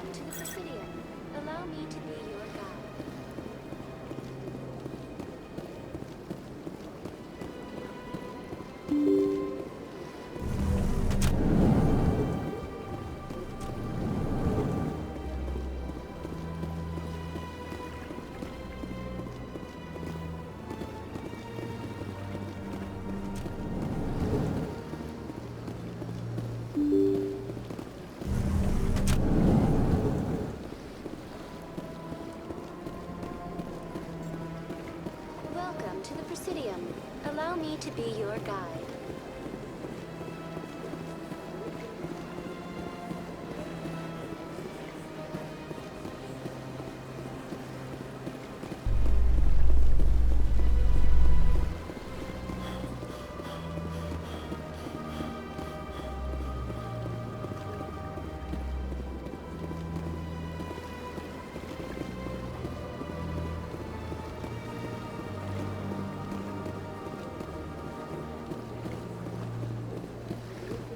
Welcome to the Presidium. Allow me to be your guide. Welcome to the Presidium. Allow me to be your guide.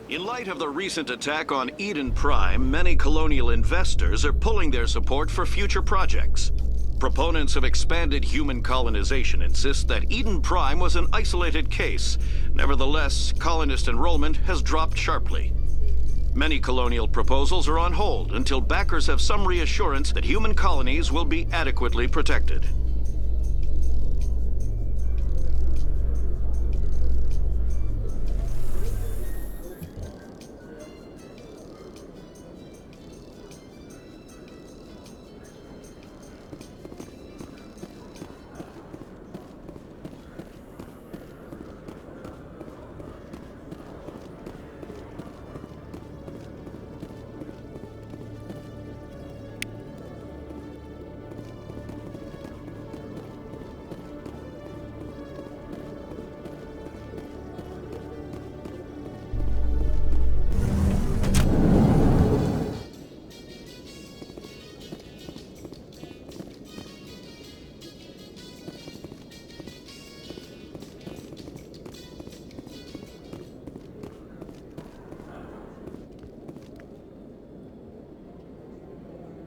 In light of the recent attack on Eden Prime, many colonial investors are pulling their support for future projects. Proponents of expanded human colonization insist that Eden Prime was an isolated case. Nevertheless, colonist enrollment has dropped sharply. Many colonial proposals are on hold until backers have some reassurance that human colonies will be adequately protected.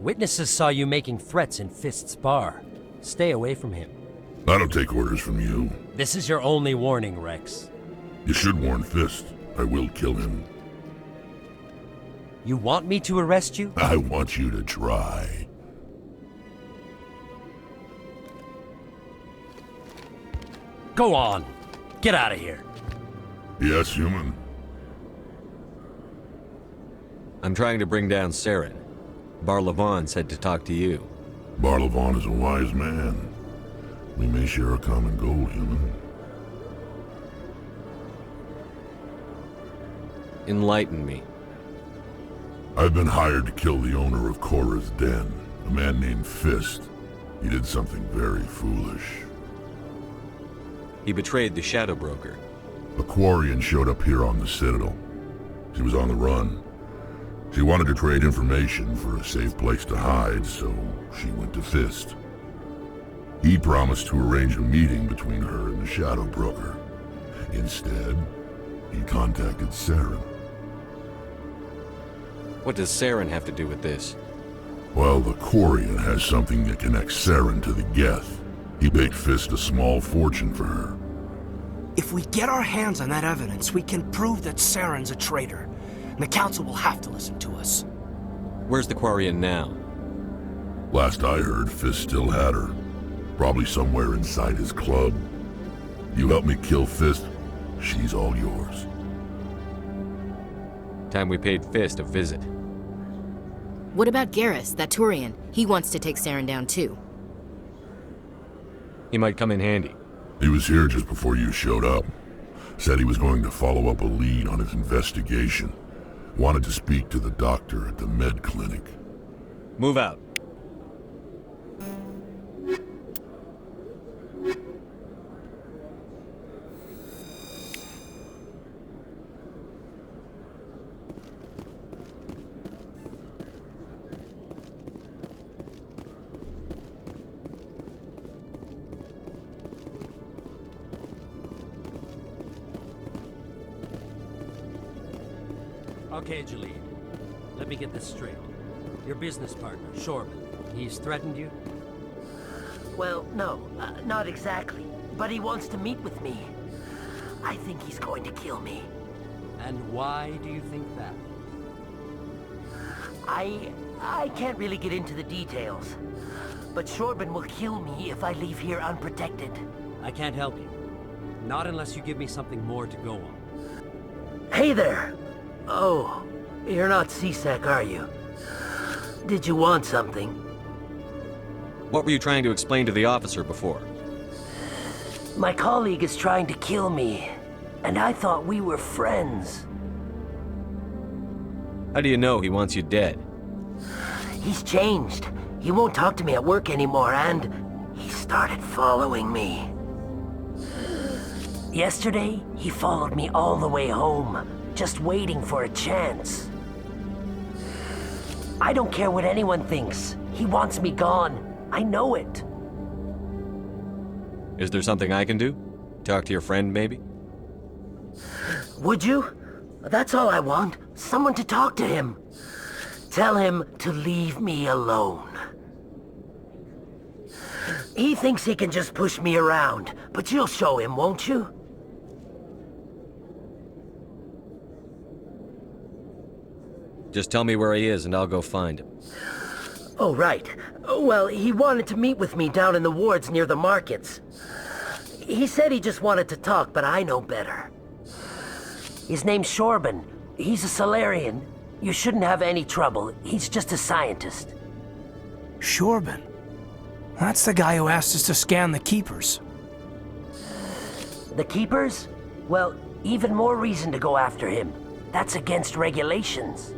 Witnesses saw you making threats in Fist's bar. Stay away from him. I don't take orders from you. This is your only warning, Rex. You should warn Fist. I will kill him. You want me to arrest you? I want you to try. Go on. Get out of here. Yes, human. I'm trying to bring down Saren. Barlavon said to talk to you. Barlavon is a wise man. We may share a common goal, human. Enlighten me. I've been hired to kill the owner of Korra's Den, a man named Fist. He did something very foolish. He betrayed the Shadow Broker. A Quarian showed up here on the Citadel. She was on the run. She wanted to trade information for a safe place to hide, so she went to Fist. He promised to arrange a meeting between her and the Shadow Broker. Instead, he contacted Saren. What does Saren have to do with this? Well, the Quarian has something that connects Saren to the Geth. He paid Fist a small fortune for her. If we get our hands on that evidence, we can prove that Saren's a traitor. And the Council will have to listen to us. Where's the Quarian now? Last I heard, Fist still had her. Probably somewhere inside his club. You help me kill Fist, she's all yours. Time we paid Fist a visit. What about Garrus, that Turian? He wants to take Saren down too. He might come in handy. He was here just before you showed up. Said he was going to follow up a lead on his investigation. Wanted to speak to the doctor at the med clinic. Move out. Okay, Jalid. Let me get this straight. Your business partner, Shorban. He's threatened you? Well, no, not exactly. But he wants to meet with me. I think he's going to kill me. And why do you think that? I can't really get into the details. But Shorban will kill me if I leave here unprotected. I can't help you. Not unless you give me something more to go on. Hey there! Oh, you're not CSEC, are you? Did you want something? What were you trying to explain to the officer before? My colleague is trying to kill me, and I thought we were friends. How do you know he wants you dead? He's changed. He won't talk to me at work anymore, and he started following me. Yesterday, he followed me all the way home, just waiting for a chance. I don't care what anyone thinks. He wants me gone. I know it. Is there something I can do? Talk to your friend, maybe? Would you? That's all I want. Someone to talk to him. Tell him to leave me alone. He thinks he can just push me around, but you'll show him, won't you? Just tell me where he is and I'll go find him. Oh, right. Well, he wanted to meet with me down in the wards near the markets. He said he just wanted to talk, but I know better. His name's Shorban. He's a Salarian. You shouldn't have any trouble. He's just a scientist. Shorban? That's the guy who asked us to scan the Keepers. The Keepers? Well, even more reason to go after him. That's against regulations.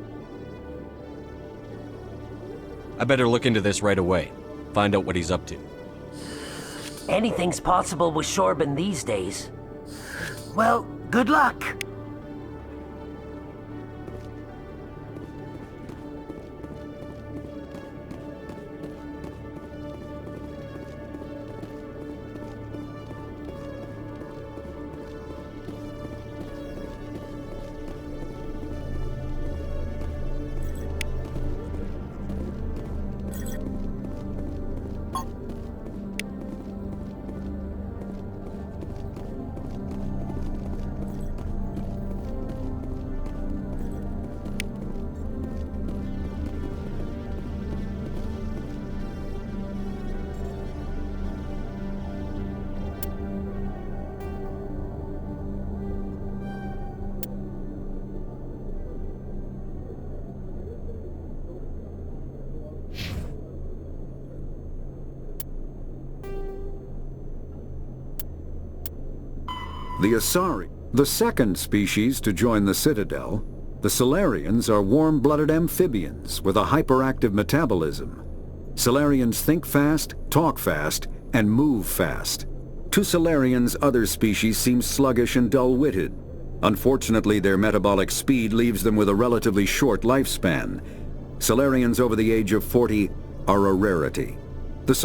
I better look into this right away. Find out what he's up to. Anything's possible with Shorban these days. Well, good luck. The Asari, the second species to join the Citadel, the Salarians are warm-blooded amphibians with a hyperactive metabolism. Salarians think fast, talk fast, and move fast. To Salarians, other species seem sluggish and dull-witted. Unfortunately, their metabolic speed leaves them with a relatively short lifespan. Salarians over the age of 40 are a rarity. The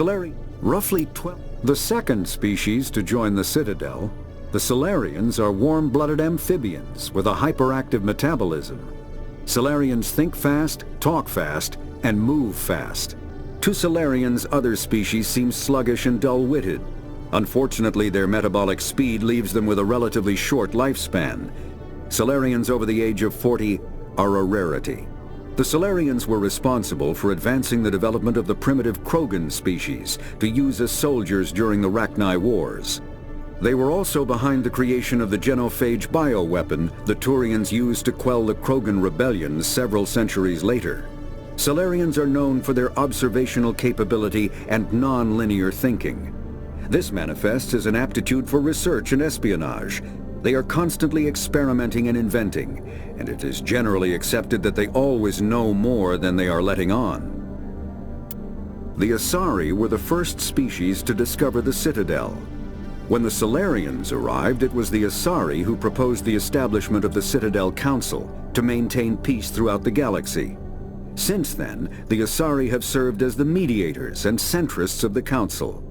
second species to join the Citadel, the Salarians are warm-blooded amphibians with a hyperactive metabolism. Salarians think fast, talk fast, and move fast. To Salarians, other species seem sluggish and dull-witted. Unfortunately, their metabolic speed leaves them with a relatively short lifespan. Salarians over the age of 40 are a rarity. The Salarians were responsible for advancing the development of the primitive Krogan species to use as soldiers during the Rachni Wars. They were also behind the creation of the genophage bioweapon the Turians used to quell the Krogan rebellions several centuries later. Salarians are known for their observational capability and non-linear thinking. This manifests as an aptitude for research and espionage. They are constantly experimenting and inventing, and it is generally accepted that they always know more than they are letting on. The Asari were the first species to discover the Citadel. When the Salarians arrived, it was the Asari who proposed the establishment of the Citadel Council to maintain peace throughout the galaxy. Since then, the Asari have served as the mediators and centrists of the Council.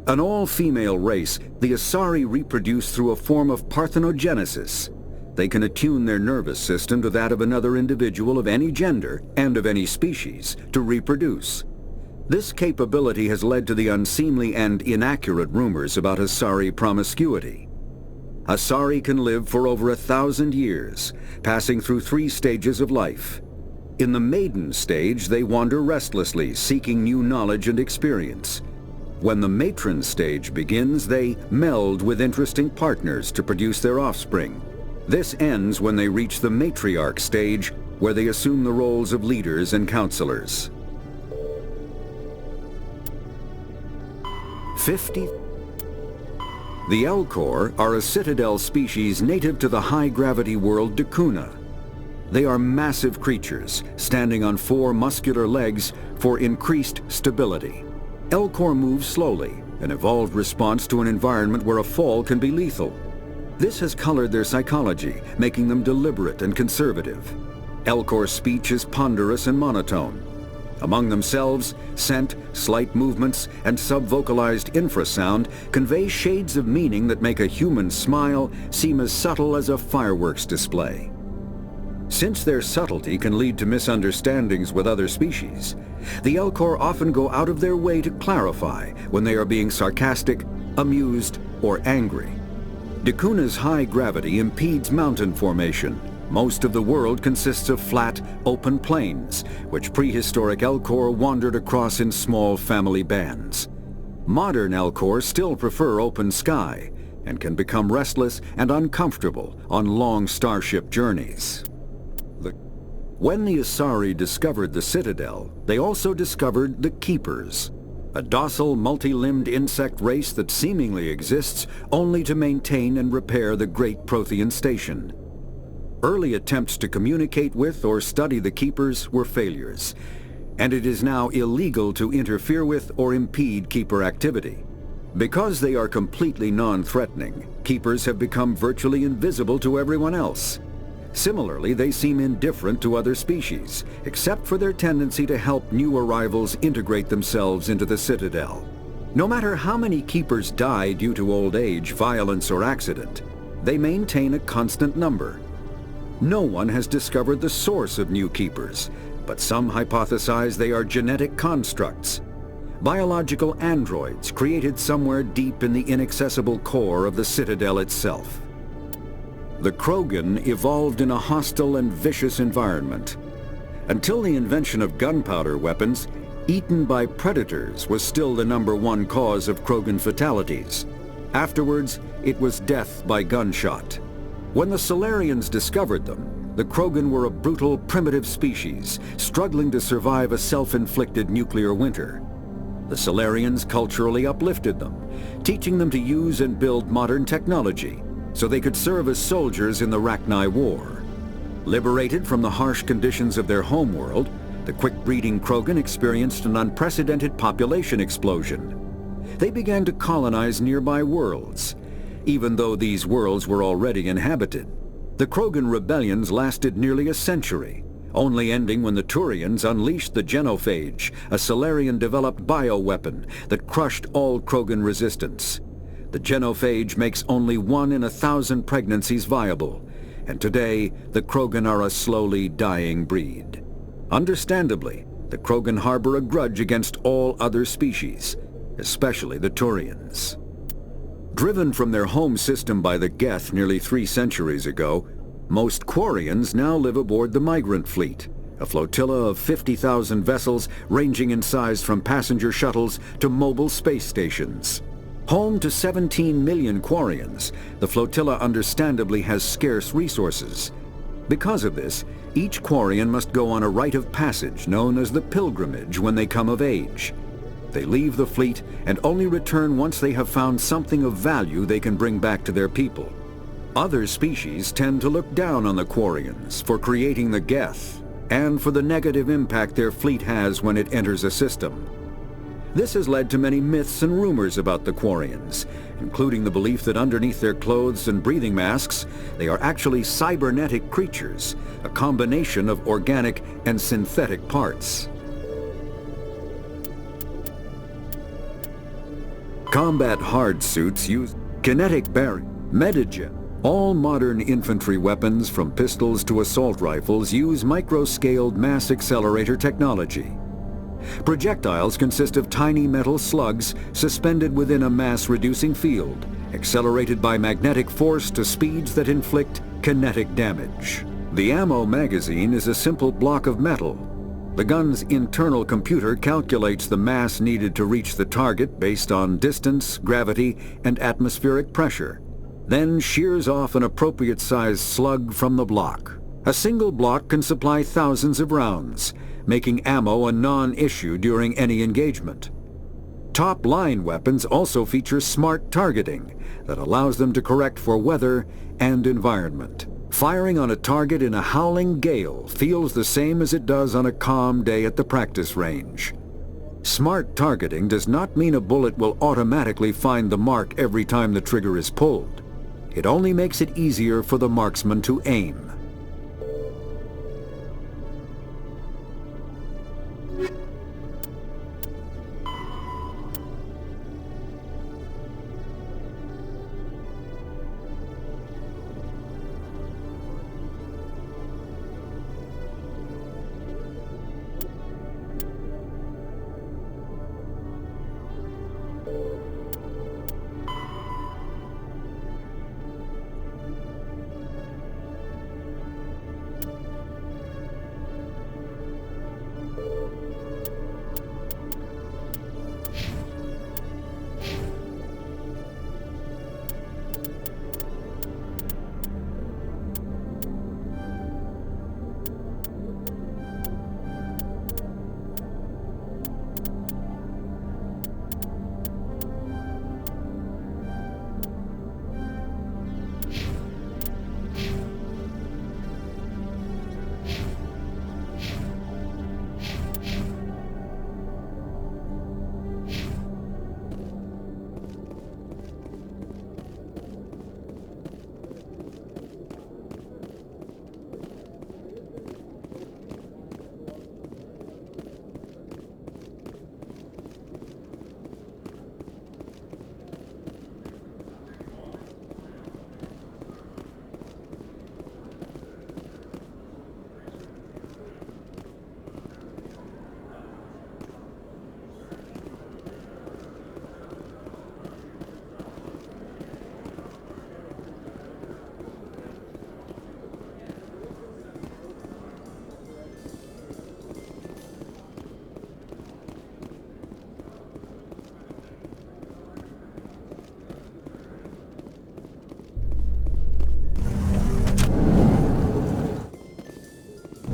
An all-female race, the Asari reproduce through a form of parthenogenesis. they can attune their nervous system to that of another individual of any gender and of any species to reproduce. This capability has led to the unseemly and inaccurate rumors about Asari promiscuity. Asari can live for over 1,000 years, passing through 3 stages of life. In the maiden stage, they wander restlessly, seeking new knowledge and experience. When the matron stage begins, they meld with interesting partners to produce their offspring. This ends when they reach the matriarch stage, where they assume the roles of leaders and counselors. 50. The Elcor are a citadel species native to the high-gravity world Dakuna. They are massive creatures, standing on 4 muscular legs for increased stability. Elcor move slowly, an evolved response to an environment where a fall can be lethal. This has colored their psychology, making them deliberate and conservative. Elcor's speech is ponderous and monotone. Among themselves, scent, slight movements, and sub-vocalized infrasound convey shades of meaning that make a human smile seem as subtle as a fireworks display. Since their subtlety can lead to misunderstandings with other species, the Elcor often go out of their way to clarify when they are being sarcastic, amused, or angry. Dakuna's high gravity impedes mountain formation. Most of the world consists of flat, open plains, which prehistoric Elcor wandered across in small family bands. Modern Elcor still prefer open sky, and can become restless and uncomfortable on long starship journeys. When the Asari discovered the Citadel, they also discovered the Keepers, a docile, multi-limbed insect race that seemingly exists only to maintain and repair the Great Prothean Station. Early attempts to communicate with or study the Keepers were failures, and it is now illegal to interfere with or impede Keeper activity. Because they are completely non-threatening, Keepers have become virtually invisible to everyone else. Similarly, they seem indifferent to other species, except for their tendency to help new arrivals integrate themselves into the Citadel. No matter how many Keepers die due to old age, violence, or accident, they maintain a constant number. No one has discovered the source of new Keepers, but some hypothesize they are genetic constructs, biological androids created somewhere deep in the inaccessible core of the Citadel itself. The Krogan evolved in a hostile and vicious environment. Until the invention of gunpowder weapons, eaten by predators was still the #1 cause of Krogan fatalities. Afterwards, it was death by gunshot. When the Solarians discovered them, the Krogan were a brutal, primitive species, struggling to survive a self-inflicted nuclear winter. The Solarians culturally uplifted them, teaching them to use and build modern technology, so they could serve as soldiers in the Rachni War. Liberated from the harsh conditions of their homeworld, the quick-breeding Krogan experienced an unprecedented population explosion. They began to colonize nearby worlds. Even though these worlds were already inhabited, the Krogan rebellions lasted nearly a century, only ending when the Turians unleashed the Genophage, a Solarian-developed bioweapon that crushed all Krogan resistance. The Genophage makes only 1 in 1,000 pregnancies viable, and today the Krogan are a slowly dying breed. Understandably, the Krogan harbor a grudge against all other species, especially the Turians. Driven from their home system by the Geth nearly 3 centuries ago, most Quarians now live aboard the Migrant Fleet, a flotilla of 50,000 vessels ranging in size from passenger shuttles to mobile space stations. Home to 17 million Quarians, the flotilla understandably has scarce resources. Because of this, each Quarian must go on a rite of passage known as the Pilgrimage when they come of age. They leave the fleet and only return once they have found something of value they can bring back to their people. Other species tend to look down on the Quarians for creating the Geth and for the negative impact their fleet has when it enters a system. This has led to many myths and rumors about the Quarians, including the belief that underneath their clothes and breathing masks, they are actually cybernetic creatures, a combination of organic and synthetic parts. Combat hard suits use kinetic barrier, metagen, All modern infantry weapons, from pistols to assault rifles, use micro-scaled mass accelerator technology. Projectiles consist of tiny metal slugs suspended within a mass-reducing field, accelerated by magnetic force to speeds that inflict kinetic damage. The ammo magazine is a simple block of metal. The gun's internal computer calculates the mass needed to reach the target based on distance, gravity, and atmospheric pressure, then shears off an appropriate-sized slug from the block. A single block can supply thousands of rounds, making ammo a non-issue during any engagement. Top-line weapons also feature smart targeting that allows them to correct for weather and environment. Firing on a target in a howling gale feels the same as it does on a calm day at the practice range. Smart targeting does not mean a bullet will automatically find the mark every time the trigger is pulled. It only makes it easier for the marksman to aim.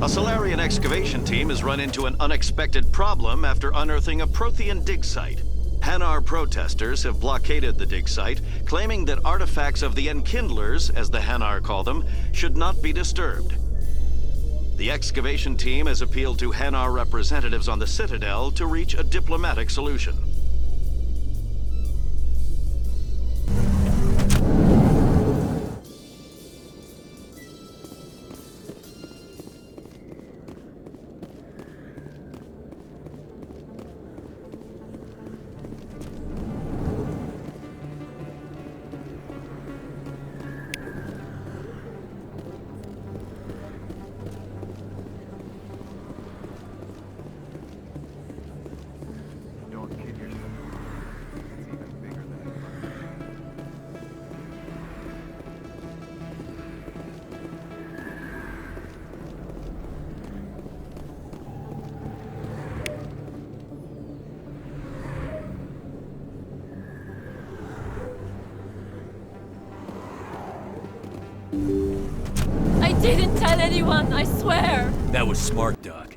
A Solarian excavation team has run into an unexpected problem after unearthing a Prothean dig site. Hanar protesters have blockaded the dig site, claiming that artifacts of the Enkindlers, as the Hanar call them, should not be disturbed. The excavation team has appealed to Hanar representatives on the Citadel to reach a diplomatic solution. I didn't tell anyone, I swear! That was smart, Doc.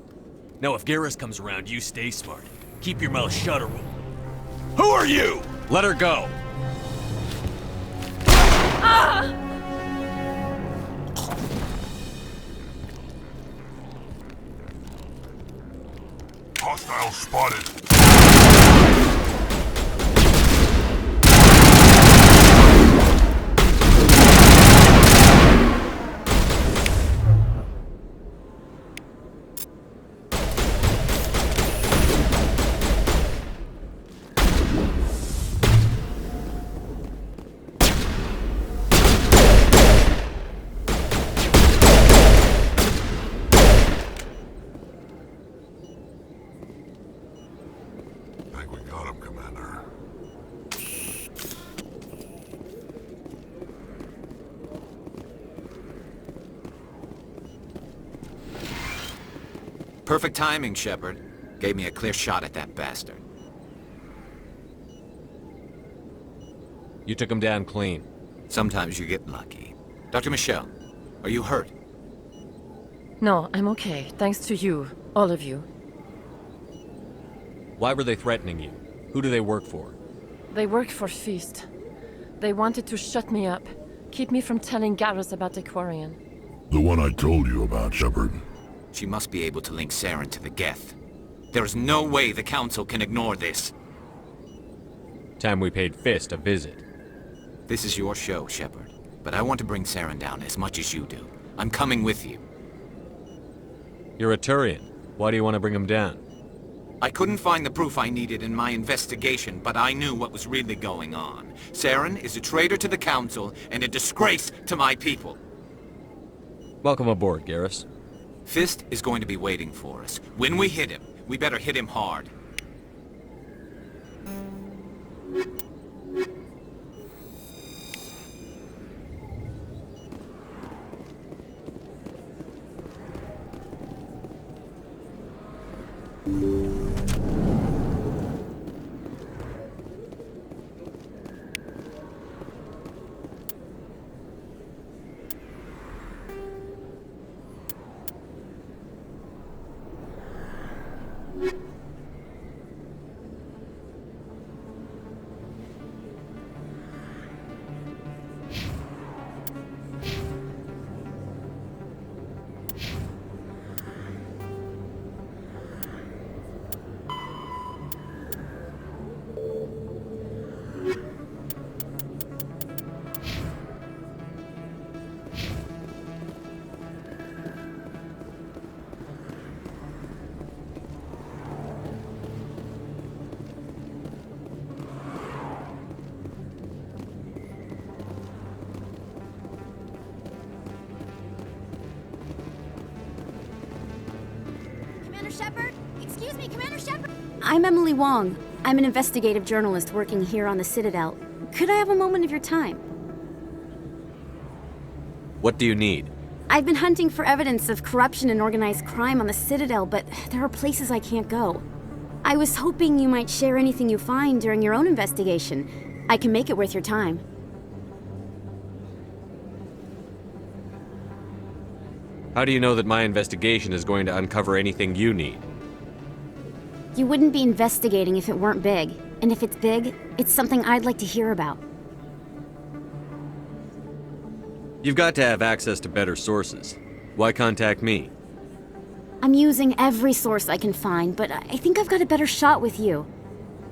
Now if Garrus comes around, you stay smart. Keep your mouth shut or we'll... Who are you? Let her go! Ah! Hostile spotted. think we got him, Commander. Perfect timing, Shepard. Gave me a clear shot at that bastard. You took him down clean. Sometimes you get lucky. Dr. Michelle, are you hurt? No, I'm okay. Thanks to you. All of you. Why were they threatening you? Who do they work for? They work for Feast. They wanted to shut me up. Keep me from telling Garrus about the Quarian. The one I told you about, Shepard. She must be able to link Saren to the Geth. There is no way the Council can ignore this. Time we paid Fist a visit. This is your show, Shepard. But I want to bring Saren down as much as you do. I'm coming with you. You're a Turian. Why do you want to bring him down? I couldn't find the proof I needed in my investigation, but I knew what was really going on. Saren is a traitor to the Council and a disgrace to my people. Welcome aboard, Garrus. Fist is going to be waiting for us. When we hit him, we better hit him hard. Commander Shepard? Excuse me, Commander Shepard? I'm Emily Wong. I'm an investigative journalist working here on the Citadel. Could I have a moment of your time? What do you need? I've been hunting for evidence of corruption and organized crime on the Citadel, but there are places I can't go. I was hoping you might share anything you find during your own investigation. I can make it worth your time. How do you know that my investigation is going to uncover anything you need? You wouldn't be investigating if it weren't big. And if it's big, it's something I'd like to hear about. You've got to have access to better sources. Why contact me? I'm using every source I can find, but I think I've got a better shot with you.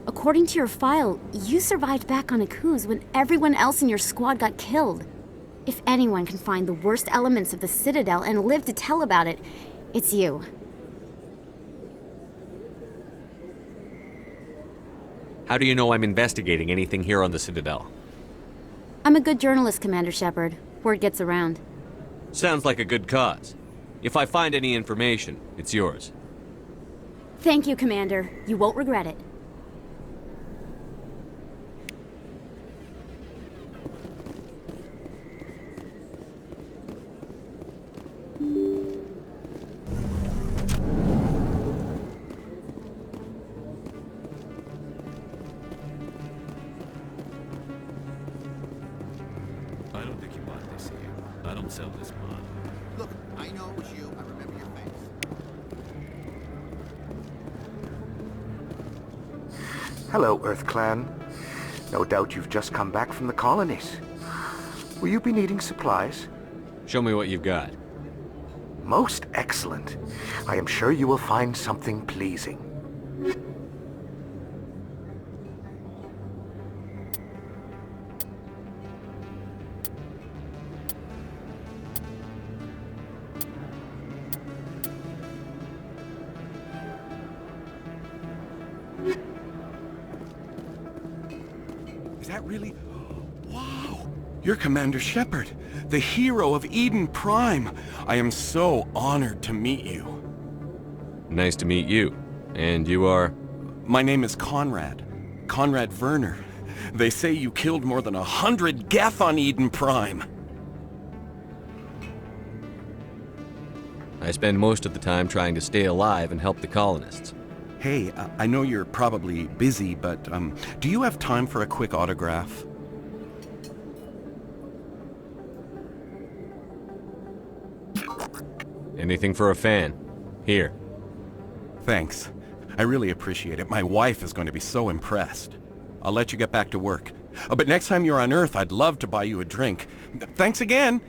According to your file, you survived back on Akuz when everyone else in your squad got killed. If anyone can find the worst elements of the Citadel and live to tell about it, it's you. How do you know I'm investigating anything here on the Citadel? I'm a good journalist, Commander Shepard. Word gets around. Sounds like a good cause. If I find any information, it's yours. Thank you, Commander. You won't regret it. I don't think you bought this here. I don't sell this mod. Look, I know it was you. I remember your face. Hello, Earth Clan. No doubt you've just come back from the colonies. Will you be needing supplies? Show me what you've got. Most excellent. I am sure you will find something pleasing. Is that really? Wow! You're Commander Shepard, the hero of Eden Prime. I am so honored to meet you. Nice to meet you. And you are? My name is Conrad. Conrad Werner. They say you killed more than 100 Geth on Eden Prime. I spend most of the time trying to stay alive and help the colonists. Hey, I know you're probably busy, but do you have time for a quick autograph? Anything for a fan. Here. Thanks. I really appreciate it. My wife is going to be so impressed. I'll let you get back to work. But next time you're on Earth, I'd love to buy you a drink. Thanks again!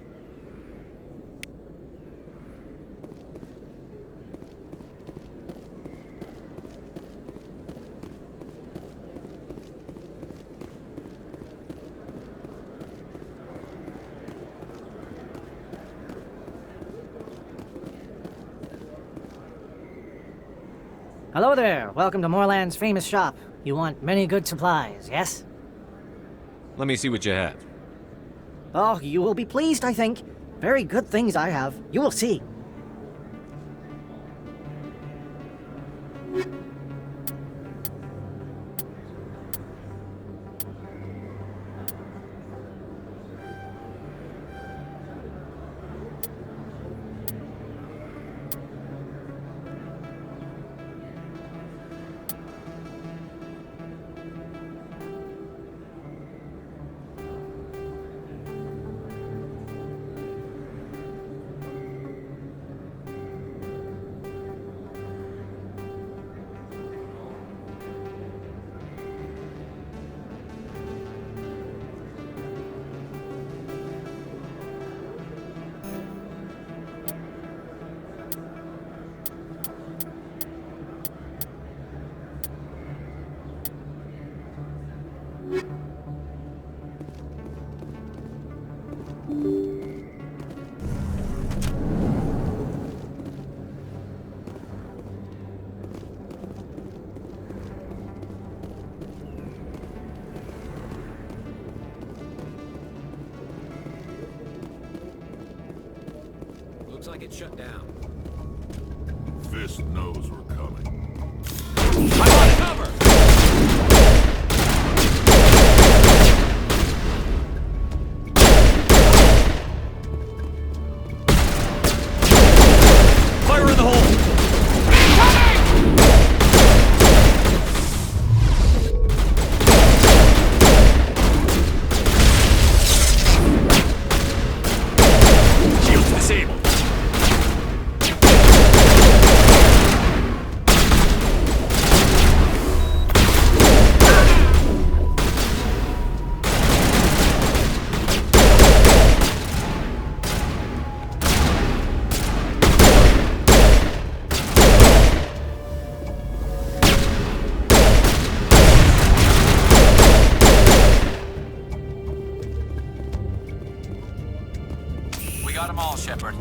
Hello there. Welcome to Moorland's famous shop. You want many good supplies, yes? Let me see what you have. Oh, you will be pleased, I think. Very good things I have. You will see. Looks like it's shut down. Fist knows we're coming. I'm on cover! Fire in the hole! Shields disabled. We got them all, Shepard.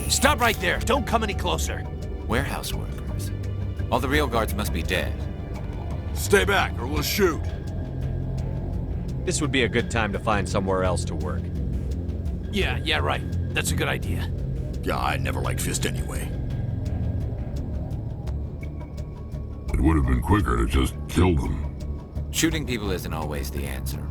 Stop right there. Don't come any closer. Warehouse workers. All the real guards must be dead. Stay back or we'll shoot. This would be a good time to find somewhere else to work. Yeah, right. That's a good idea. Yeah, I never liked Fist anyway. It would have been quicker to just kill them. Shooting people isn't always the answer.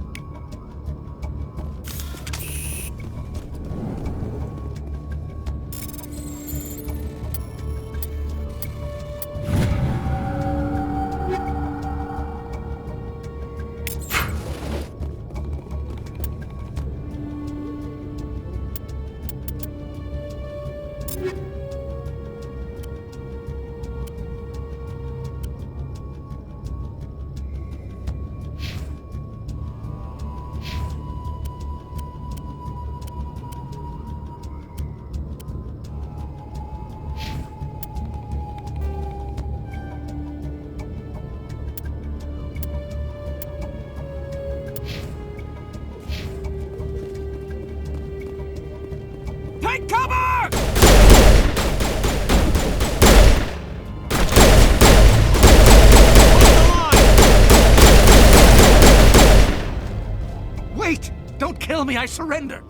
Wait! Don't kill me, I surrender!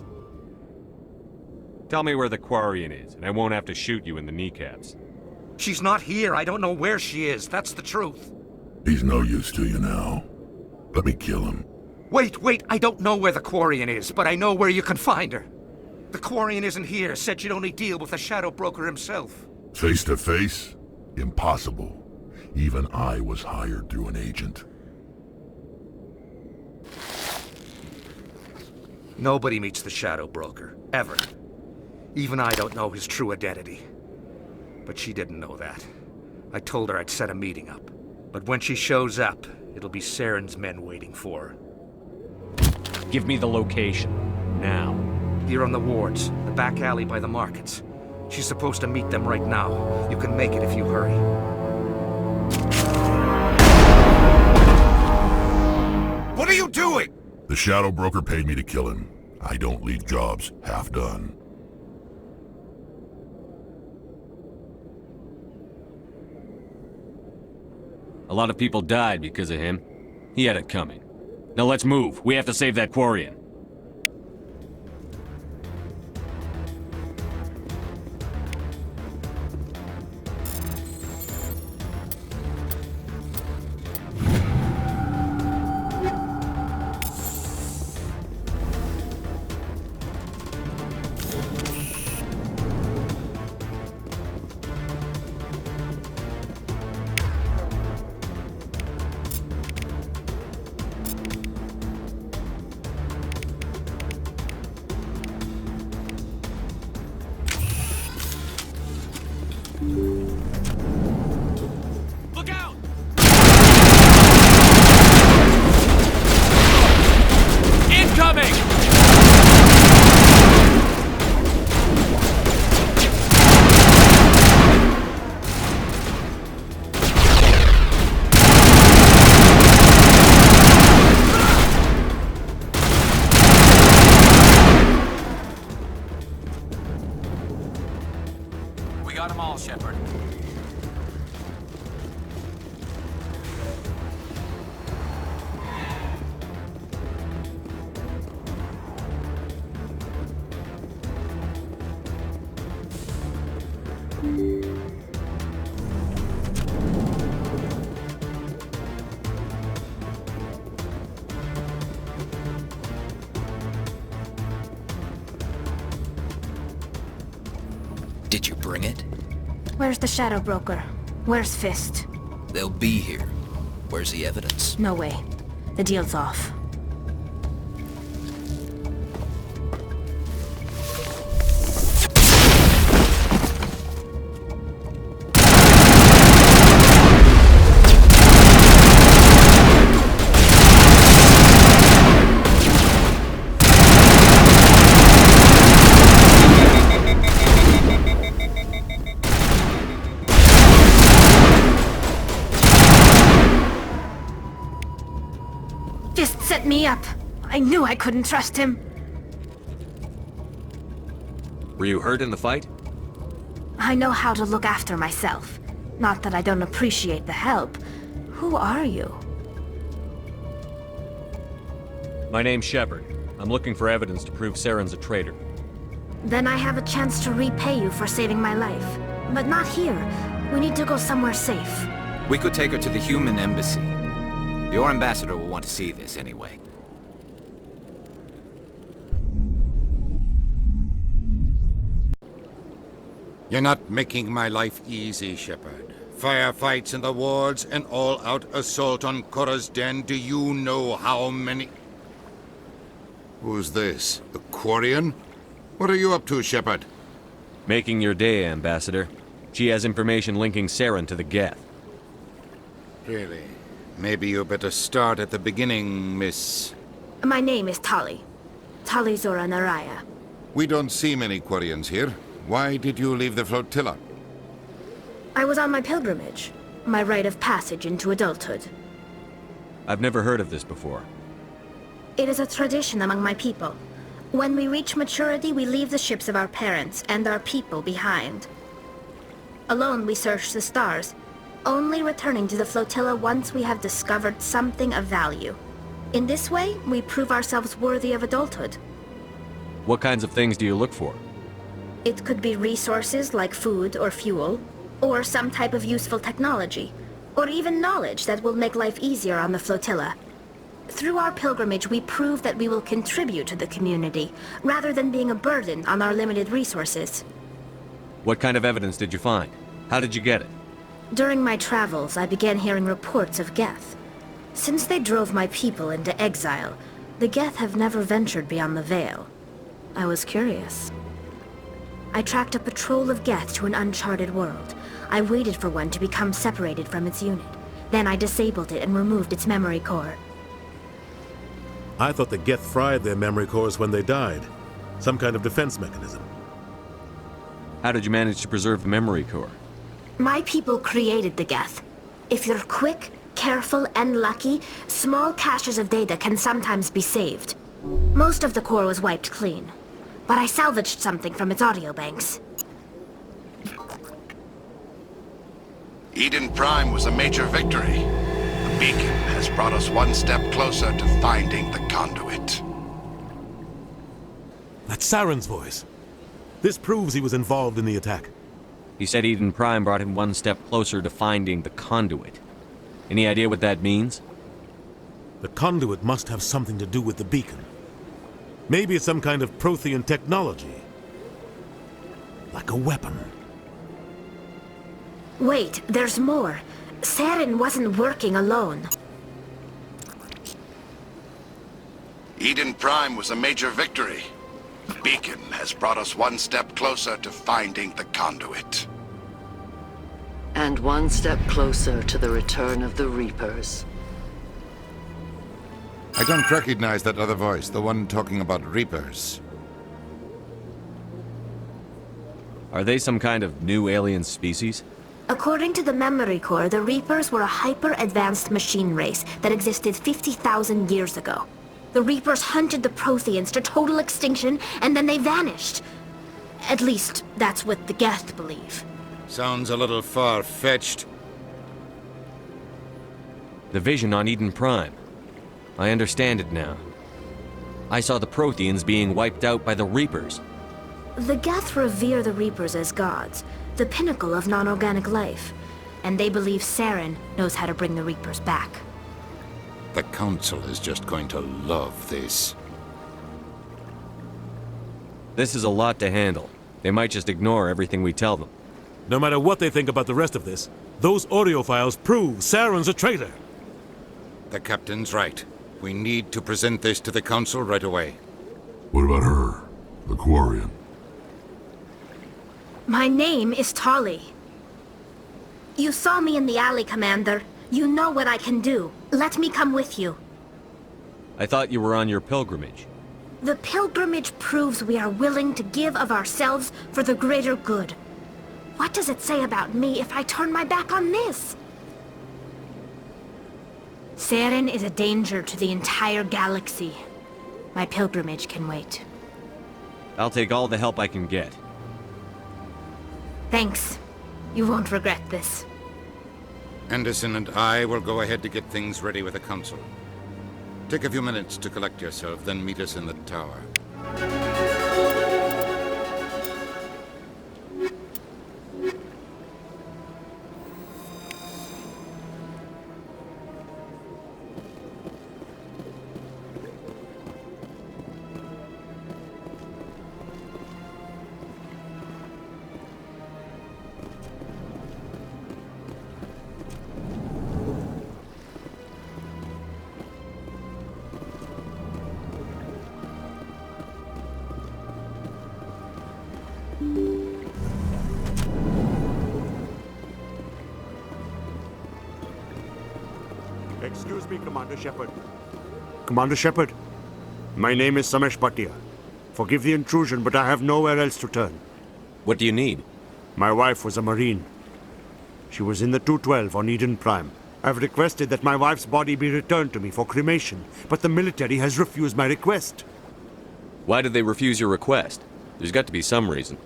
Tell me where the Quarian is, and I won't have to shoot you in the kneecaps. She's not here. I don't know where she is. That's the truth. He's no use to you now. Let me kill him. Wait, I don't know where the Quarian is, but I know where you can find her. The Quarian isn't here. Said you'd only deal with the Shadow Broker himself. Face to face? Impossible. Even I was hired through an agent. Nobody meets the Shadow Broker. Ever. Even I don't know his true identity. But she didn't know that. I told her I'd set a meeting up. But when she shows up, it'll be Saren's men waiting for her. Give me the location. Now. Here on the wards, the back alley by the markets. She's supposed to meet them right now. You can make it if you hurry. What are you doing? The Shadow Broker paid me to kill him. I don't leave jobs half done. A lot of people died because of him. He had it coming. Now let's move. We have to save that Quarian. Look out! Incoming! We got them all, Shepard. Did you bring it? Where's the Shadow Broker? Where's Fist? They'll be here. Where's the evidence? No way. The deal's off. Fist set me up. I knew I couldn't trust him. Were you hurt in the fight? I know how to look after myself. Not that I don't appreciate the help. Who are you? My name's Shepard. I'm looking for evidence to prove Saren's a traitor. Then I have a chance to repay you for saving my life. But not here. We need to go somewhere safe. We could take her to the human embassy. Your ambassador will want to see this anyway. You're not making my life easy, Shepard. Firefights in the wards, an all-out assault on Korra's den. Do you know how many... Who's this? The Quarian? What are you up to, Shepard? Making your day, Ambassador. She has information linking Saren to the Geth. Really? Maybe you better start at the beginning, Miss... My name is Tali. Tali Zora Naraya. We don't see many Quarians here. Why did you leave the flotilla? I was on my pilgrimage. My rite of passage into adulthood. I've never heard of this before. It is a tradition among my people. When we reach maturity, we leave the ships of our parents and our people behind. Alone, we search the stars, only returning to the flotilla once we have discovered something of value. In this way, we prove ourselves worthy of adulthood. What kinds of things do you look for? It could be resources like food or fuel, or some type of useful technology, or even knowledge that will make life easier on the flotilla. Through our pilgrimage, we prove that we will contribute to the community, rather than being a burden on our limited resources. What kind of evidence did you find? How did you get it? During my travels, I began hearing reports of Geth. Since they drove my people into exile, the Geth have never ventured beyond the Veil. I was curious. I tracked a patrol of Geth to an uncharted world. I waited for one to become separated from its unit. Then I disabled it and removed its memory core. I thought the Geth fried their memory cores when they died. Some kind of defense mechanism. How did you manage to preserve the memory core? My people created the Geth. If you're quick, careful, and lucky, small caches of data can sometimes be saved. Most of the core was wiped clean, but I salvaged something from its audio banks. Eden Prime was a major victory. The beacon has brought us one step closer to finding the conduit. That's Saren's voice. This proves he was involved in the attack. He said Eden Prime brought him one step closer to finding the conduit. Any idea what that means? The conduit must have something to do with the beacon. Maybe it's some kind of Prothean technology. Like a weapon. Wait, there's more. Saren wasn't working alone. Eden Prime was a major victory. The beacon has brought us one step closer to finding the conduit. And one step closer to the return of the Reapers. I don't recognize that other voice, the one talking about Reapers. Are they some kind of new alien species? According to the memory core, the Reapers were a hyper-advanced machine race that existed 50,000 years ago. The Reapers hunted the Protheans to total extinction, and then they vanished. At least, that's what the Geth believe. Sounds a little far-fetched. The vision on Eden Prime. I understand it now. I saw the Protheans being wiped out by the Reapers. The Geth revere the Reapers as gods, the pinnacle of non-organic life. And they believe Saren knows how to bring the Reapers back. The Council is just going to love this. This is a lot to handle. They might just ignore everything we tell them. No matter what they think about the rest of this, those audio files prove Saren's a traitor. The Captain's right. We need to present this to the Council right away. What about her? The Quarian? My name is Tali. You saw me in the alley, Commander. You know what I can do. Let me come with you. I thought you were on your pilgrimage. The pilgrimage proves we are willing to give of ourselves for the greater good. What does it say about me if I turn my back on this? Saren is a danger to the entire galaxy. My pilgrimage can wait. I'll take all the help I can get. Thanks. You won't regret this. Anderson and I will go ahead to get things ready with the Council. Take a few minutes to collect yourself, then meet us in the tower. Excuse me, Commander Shepard. Commander Shepard, my name is Samesh Bhatia. Forgive the intrusion, but I have nowhere else to turn. What do you need? My wife was a Marine. She was in the 212 on Eden Prime. I've requested that my wife's body be returned to me for cremation, but the military has refused my request. Why did they refuse your request? There's got to be some reason.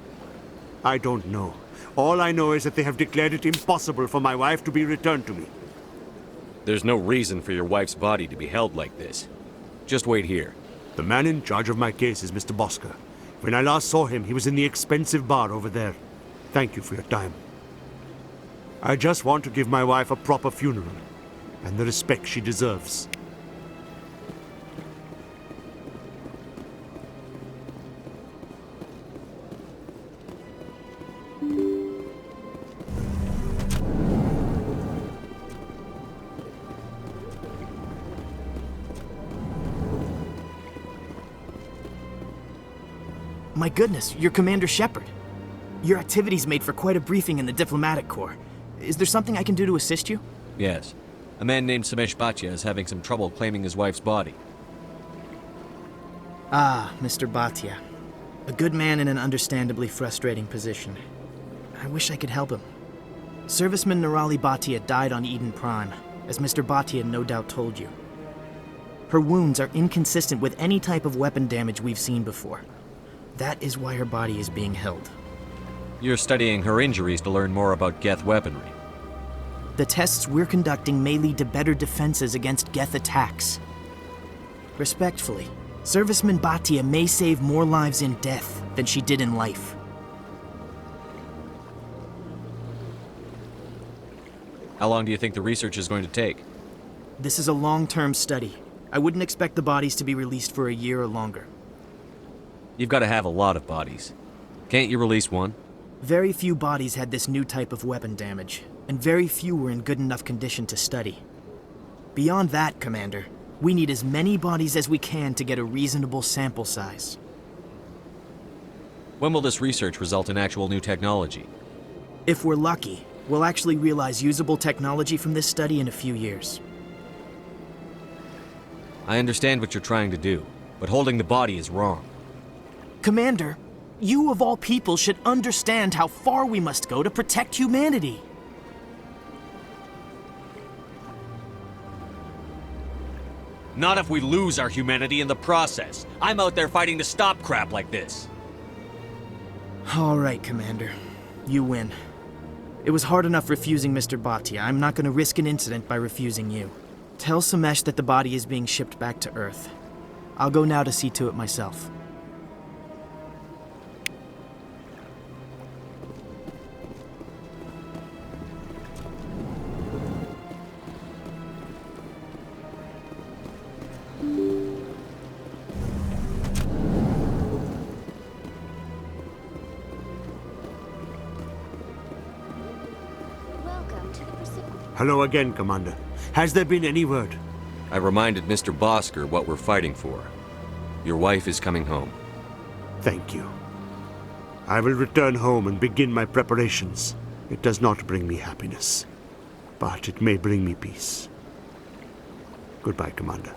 I don't know. All I know is that they have declared it impossible for my wife to be returned to me. There's no reason for your wife's body to be held like this. Just wait here. The man in charge of my case is Mr. Bosker. When I last saw him, he was in the expensive bar over there. Thank you for your time. I just want to give my wife a proper funeral, and the respect she deserves. My goodness, you're Commander Shepard. Your activities made for quite a briefing in the Diplomatic Corps. Is there something I can do to assist you? Yes. A man named Samesh Bhatia is having some trouble claiming his wife's body. Ah, Mr. Bhatia. A good man in an understandably frustrating position. I wish I could help him. Serviceman Nirali Bhatia died on Eden Prime, as Mr. Bhatia no doubt told you. Her wounds are inconsistent with any type of weapon damage we've seen before. That is why her body is being held. You're studying her injuries to learn more about Geth weaponry. The tests we're conducting may lead to better defenses against Geth attacks. Respectfully, Serviceman Bhatia may save more lives in death than she did in life. How long do you think the research is going to take? This is a long-term study. I wouldn't expect the bodies to be released for a year or longer. You've got to have a lot of bodies. Can't you release one? Very few bodies had this new type of weapon damage, and very few were in good enough condition to study. Beyond that, Commander, we need as many bodies as we can to get a reasonable sample size. When will this research result in actual new technology? If we're lucky, we'll actually realize usable technology from this study in a few years. I understand what you're trying to do, but holding the body is wrong. Commander, you of all people should understand how far we must go to protect humanity. Not if we lose our humanity in the process. I'm out there fighting to stop crap like this. All right, Commander. You win. It was hard enough refusing Mr. Bhatia. I'm not going to risk an incident by refusing you. Tell Samesh that the body is being shipped back to Earth. I'll go now to see to it myself. Hello again, Commander. Has there been any word? I reminded Mr. Bosker what we're fighting for. Your wife is coming home. Thank you. I will return home and begin my preparations. It does not bring me happiness, but it may bring me peace. Goodbye, Commander.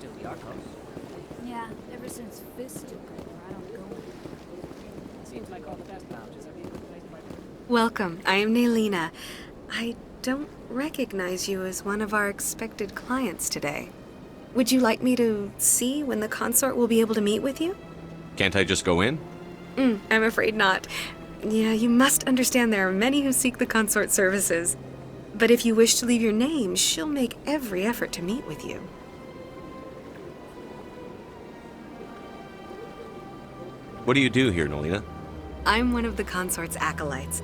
still the Arcos. Yeah, ever since Fist took over, I don't go anywhere. Seems like all the best lounges are being replaced by... Welcome, I am Naylina. I don't recognize you as one of our expected clients today. Would you like me to see when the consort will be able to meet with you? Can't I just go in? I'm afraid not. Yeah, you must understand there are many who seek the consort services. But if you wish to leave your name, she'll make every effort to meet with you. What do you do here, Nolina? I'm one of the consort's acolytes.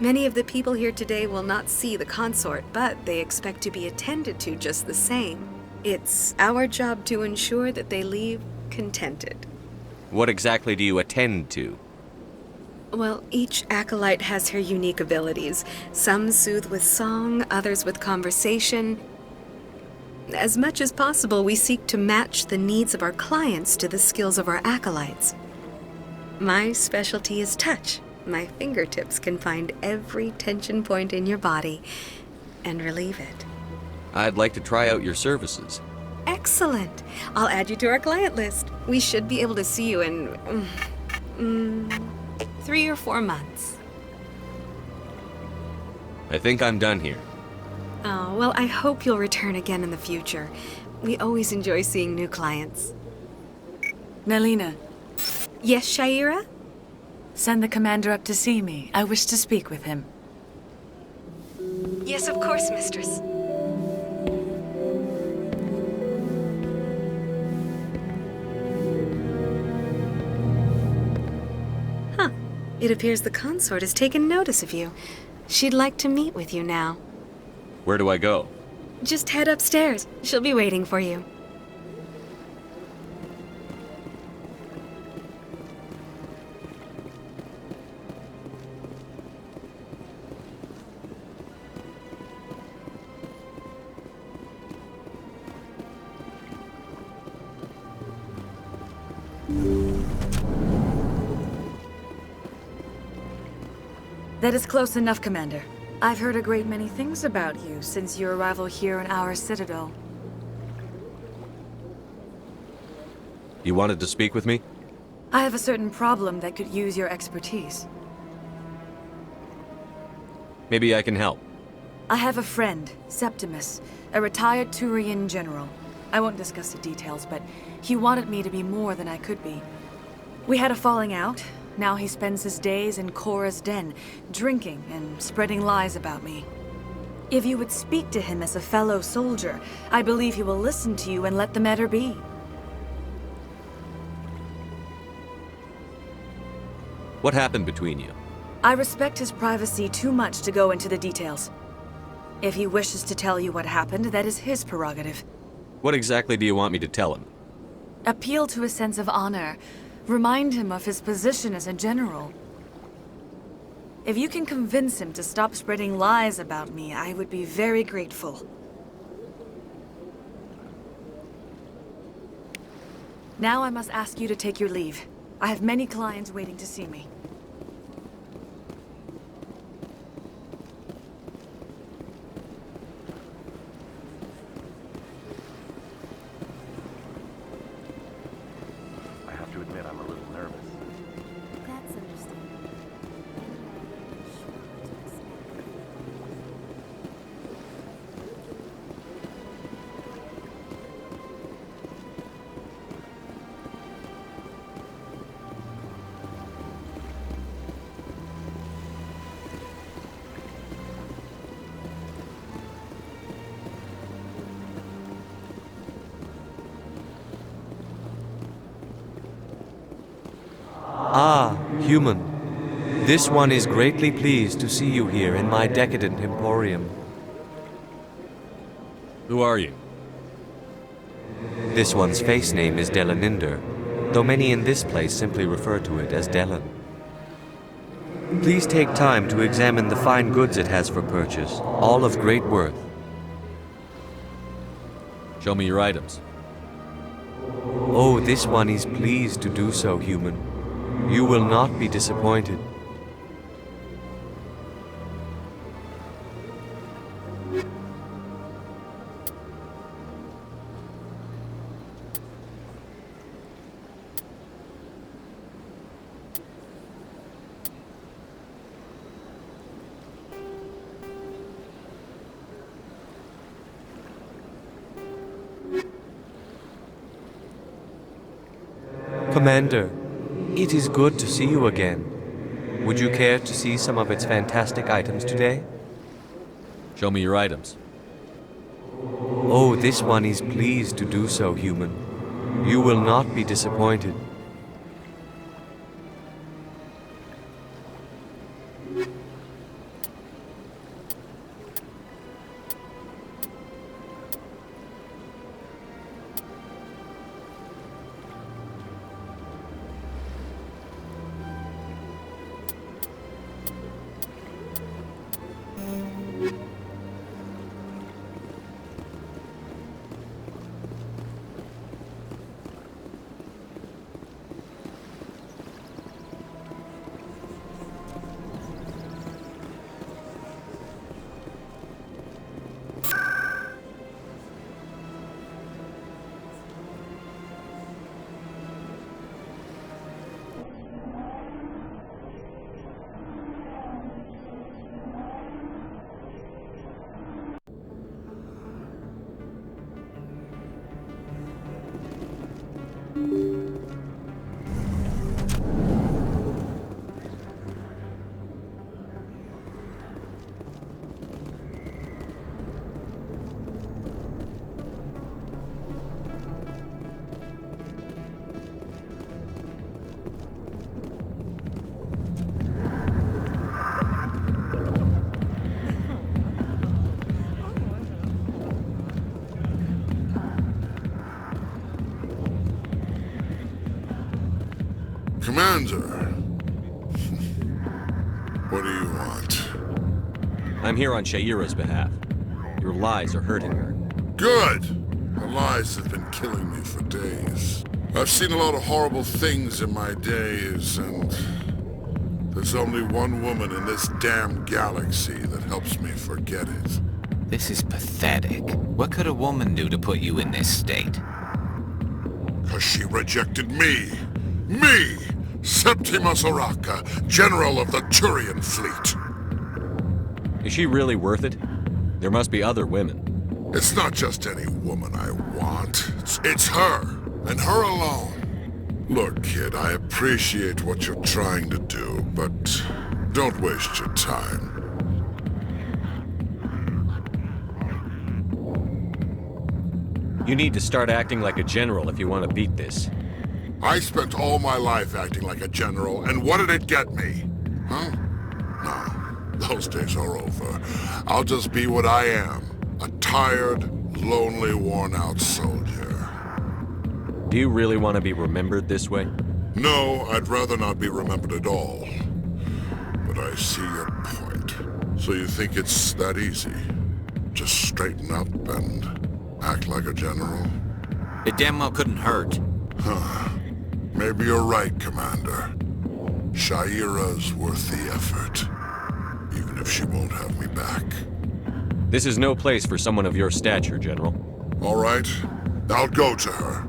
Many of the people here today will not see the consort, but they expect to be attended to just the same. It's our job to ensure that they leave contented. What exactly do you attend to? Well, each acolyte has her unique abilities. Some soothe with song, others with conversation. As much as possible, we seek to match the needs of our clients to the skills of our acolytes. My specialty is touch. My fingertips can find every tension point in your body and relieve it. I'd like to try out your services. Excellent. I'll add you to our client list. We should be able to see you in 3 or 4 months. I think I'm done here. Oh, well, I hope you'll return again in the future. We always enjoy seeing new clients. Naylina. Yes, Shaira? Send the commander up to see me. I wish to speak with him. Yes, of course, mistress. Huh. It appears the consort has taken notice of you. She'd like to meet with you now. Where do I go? Just head upstairs. She'll be waiting for you. That is close enough, Commander. I've heard a great many things about you since your arrival here in our citadel. You wanted to speak with me? I have a certain problem that could use your expertise. Maybe I can help. I have a friend, Septimus, a retired Turian general. I won't discuss the details, but he wanted me to be more than I could be. We had a falling out. Now he spends his days in Korra's den, drinking and spreading lies about me. If you would speak to him as a fellow soldier, I believe he will listen to you and let the matter be. What happened between you? I respect his privacy too much to go into the details. If he wishes to tell you what happened, that is his prerogative. What exactly do you want me to tell him? Appeal to his sense of honor. Remind him of his position as a general. If you can convince him to stop spreading lies about me, I would be very grateful. Now I must ask you to take your leave. I have many clients waiting to see me. I have to admit, I'm a little nervous. That's understandable. Ah, human. This one is greatly pleased to see you here in my decadent emporium. Who are you? This one's face name is Delaninder, though many in this place simply refer to it as Delan. Please take time to examine the fine goods it has for purchase, all of great worth. Show me your items. Oh, this one is pleased to do so, human. You will not be disappointed. Commander, it is good to see you again. Would you care to see some of its fantastic items today? Show me your items. Oh, this one is pleased to do so, human. You will not be disappointed. Commander, what do you want? I'm here on Shaira's behalf. Your lies are hurting her. Good! Her lies have been killing me for days. I've seen a lot of horrible things in my days, and there's only one woman in this damn galaxy that helps me forget it. This is pathetic. What could a woman do to put you in this state? 'Cause she rejected me! Me! Septimus Oraka, General of the Turian Fleet! Is she really worth it? There must be other women. It's not just any woman I want. It's her, and her alone. Look, kid, I appreciate what you're trying to do, but don't waste your time. You need to start acting like a general if you want to beat this. I spent all my life acting like a general, and what did it get me? Huh? No, those days are over. I'll just be what I am. A tired, lonely, worn-out soldier. Do you really want to be remembered this way? No, I'd rather not be remembered at all. But I see your point. So you think it's that easy? Just straighten up and act like a general? It damn well couldn't hurt. Huh. Maybe you're right, Commander. Shaira's worth the effort. Even if she won't have me back. This is no place for someone of your stature, General. All right. I'll go to her.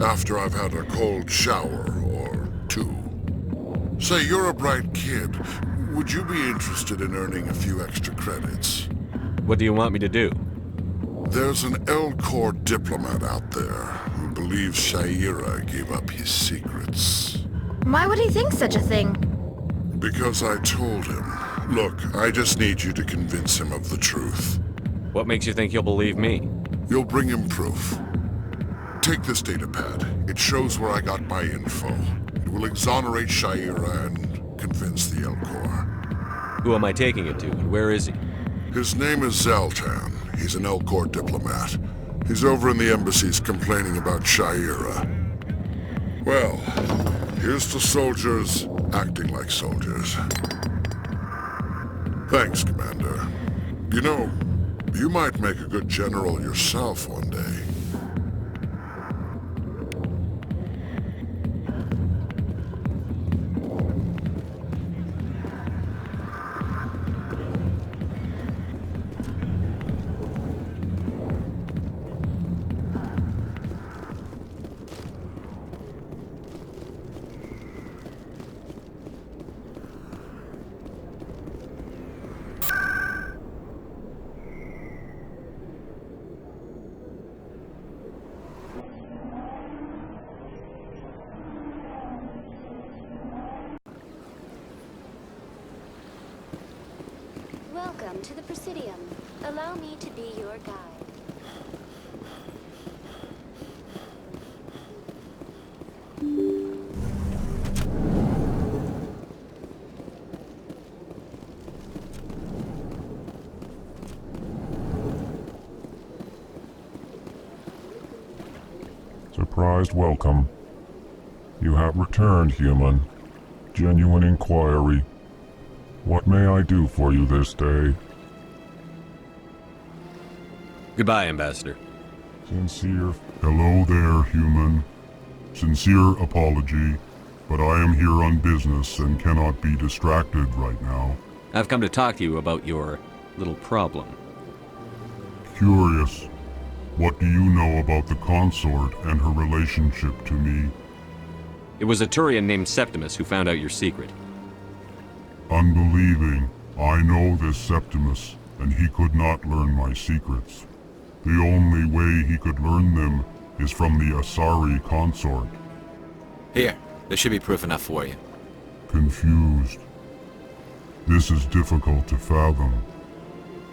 After I've had a cold shower or two. Say, you're a bright kid. Would you be interested in earning a few extra credits? What do you want me to do? There's an Elcor diplomat out there who believes Shaira gave up his secrets. Why would he think such a thing? Because I told him. Look, I just need you to convince him of the truth. What makes you think he'll believe me? You'll bring him proof. Take this datapad. It shows where I got my info. It will exonerate Shaira and convince the Elcor. Who am I taking it to, and where is he? His name is Zaltan. He's an Elcor diplomat. He's over in the embassies complaining about Shaira. Well, here's to soldiers acting like soldiers. Thanks, Commander. You know, you might make a good general yourself one day. Welcome to the Presidium. Allow me to be your guide. Surprised welcome. You have returned, human. Genuine inquiry. What may I do for you this day? Goodbye, Ambassador. Sincere. Hello there, human. Sincere apology, but I am here on business and cannot be distracted right now. I've come to talk to you about your little problem. Curious. What do you know about the consort and her relationship to me? It was a Turian named Septimus who found out your secret. Unbelieving. I know this Septimus, and he could not learn my secrets. The only way he could learn them is from the Asari consort. Here, there should be proof enough for you. Confused. This is difficult to fathom.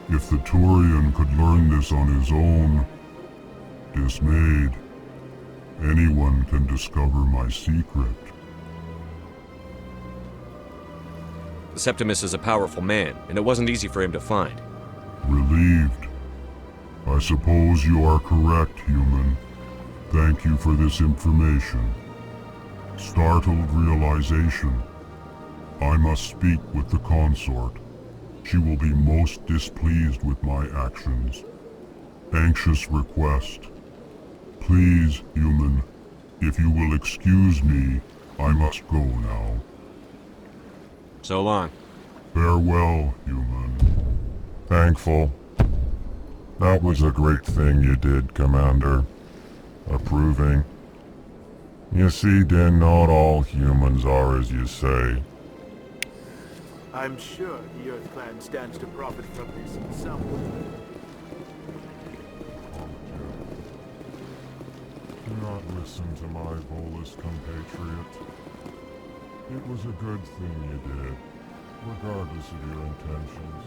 If the Turian could learn this on his own, dismayed, anyone can discover my secret. Septimus is a powerful man, and it wasn't easy for him to find. Relieved. I suppose you are correct, human. Thank you for this information. Startled realization. I must speak with the consort. She will be most displeased with my actions. Anxious request. Please, human, if you will excuse me, I must go now. So long. Farewell, human. Thankful. That was a great thing you did, Commander. Approving. You see, Din, not all humans are as you say. I'm sure the Earth Clan stands to profit from this in some way. Do not listen to my Volus compatriot. It was a good thing you did, regardless of your intentions.